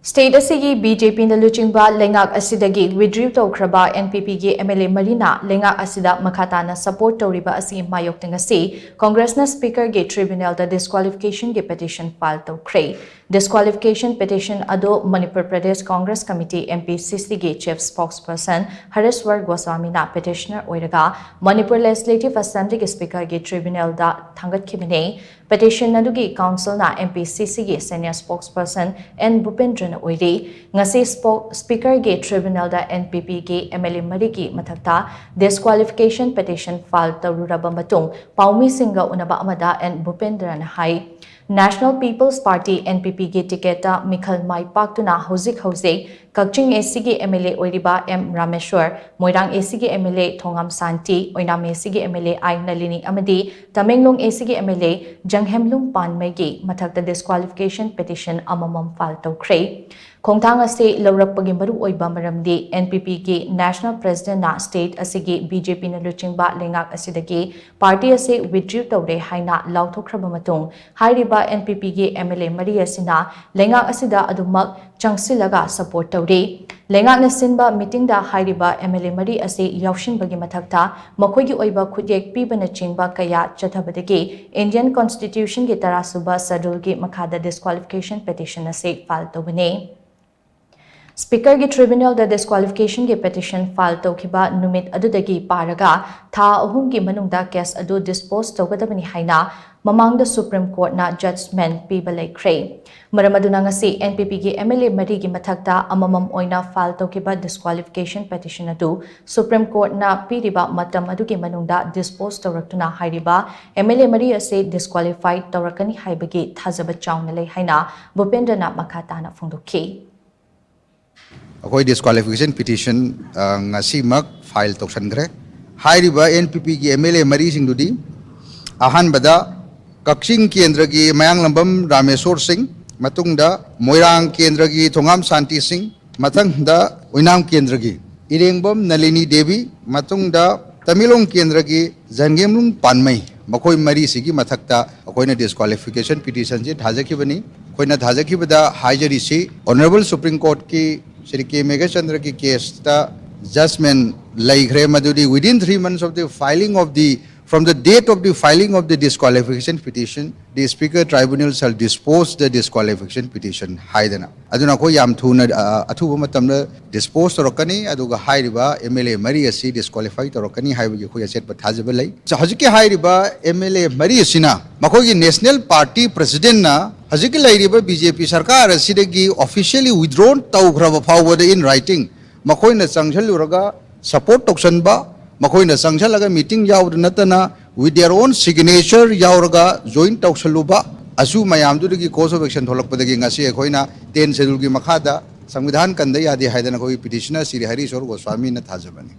State asigi BJP na luchingba leingak asidagi withdrew toukhraba NPP ge MLA marina leingak asida makha tana support touriba asi Mayokta ngasi Congress na speaker ge tribunal da disqualification ge petition file Toukhre. Disqualification petition ado Manipur Pradesh Congress Committee MPCC ge chief spokesperson Hariswar Goswami na petitioner oiraga Manipur Legislative Assembly ge speaker ge tribunal da thangat khibine petition adugi council na MPCC ge senior spokesperson N Bhupendra oiri ngasi speaker ge tribunal da NPP ge MLA mari gi mathakta disqualification petition file touriba matung paumi singa unaba amada N Bhupendra na hai National People's Party NPP ge ticket Mikhal Mai Paktuna Hozik Kakching asigi MLA oiriba M Rameshwar Moirang asigi MLA Thongam Santi Oinam asigi MLA I Nalini Amadi Tamenglong asigi MLA Janghemlung Panmai gi mathakta disqualification petition amamam file Toukhre. Khongthang ase laurakpagi maru oiba maramdi NPP ge National President na state asigi BJP na luchingba leingak asidagi party ase withdrew tawre haina lauthokhraba matung hairiba NPP ge MLA mari asina leingak asida adumak changsilaga support tawre leingak na sinba meeting da hairiba MLA mari ase yaushinbagi mathakta makhoigi oiba khudyek pibana chingba kaya chathabadagi Indian Constitution ge tarasuba schedule ge makhada disqualification petition ase file tawbane. Speaker ge tribunal da disqualification ge petition file tokhiba numit adudagi paraga tha ahum gi manungda case adu dispose togadabani haina mamangda Supreme Court na judgment piba laikre maramaduna ngasi NPP ge MLA mari gi mathakta amamam oina file tokhiba disqualification petition adu Supreme Court na piriba matam adu gi manungda dispose toraktuna hairiba MLA mari ase disqualified torakani haibagi thajaba chauna lei haina Bhupendra na makha tana phongdokhi. Akoi disqualification petition ngasi mak file Toukhre hairiba NPP gi MLA mari singdudi ahan bada Kakching Kendra gi Mayang Lambam Rameshwar Singh matungda Moirang Kendra gi Thongam Santi Singh matangda Oinam Kendra gi Irengbam Nalini Devi matungda Tamilong Kendra gi Jangemlung Panmai makoi mari sigi mathakta akoina disqualification petition je dhajakibani koina dhajakibada haijari si Honorable Supreme Court ki Shri K. Megachandra ki case ta judgment laikre madudi within 3 months of the filing of the from the date of the filing of the disqualification petition the speaker tribunal shall dispose the disqualification petition haidana aduna ko yam thuna athuba matamna dispose torokani aduga hairiba MLA mari asi disqualify torokani haibagi khoya set pathajaba lai hajiki hairiba MLA mari asina makogi national party president na hajiki lairiba BJP sarkar asidagi officially withdrawn toukhraba forward in writing makoina changhaluraga support toksanba makoina changchalaga meeting yaud natana with their own signature yauraga joint tausaluba asu mayamdudagi course of action tholakpadagi ngasi ekhoina 10 schedule gi makhada संविधान कंदा यादे हाइदना कोई petitioner Shri Harishwar Goswami ने थाजबनी